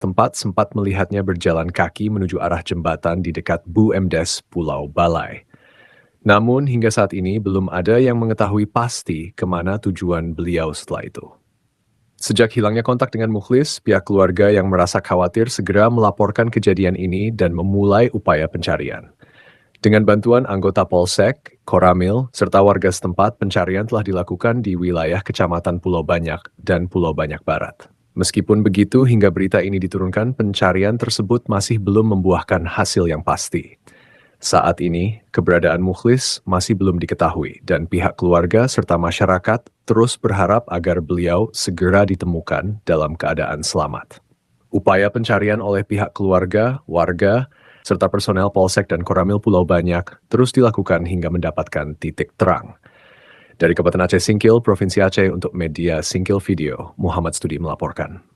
setempat sempat melihatnya berjalan kaki menuju arah jembatan di dekat BUMDes Pulau Balai. Namun hingga saat ini belum ada yang mengetahui pasti kemana tujuan beliau setelah itu. Sejak hilangnya kontak dengan Mukhlis, pihak keluarga yang merasa khawatir segera melaporkan kejadian ini dan memulai upaya pencarian. Dengan bantuan anggota Polsek, Koramil, serta warga setempat, pencarian telah dilakukan di wilayah Kecamatan Pulau Banyak dan Pulau Banyak Barat. Meskipun begitu, hingga berita ini diturunkan, pencarian tersebut masih belum membuahkan hasil yang pasti. Saat ini, keberadaan Mukhlis masih belum diketahui dan pihak keluarga serta masyarakat terus berharap agar beliau segera ditemukan dalam keadaan selamat. Upaya pencarian oleh pihak keluarga, warga, serta personel Polsek dan Koramil Pulau Banyak terus dilakukan hingga mendapatkan titik terang. Dari Kabupaten Aceh Singkil, Provinsi Aceh untuk media Singkil Video, Muhammad Studi melaporkan.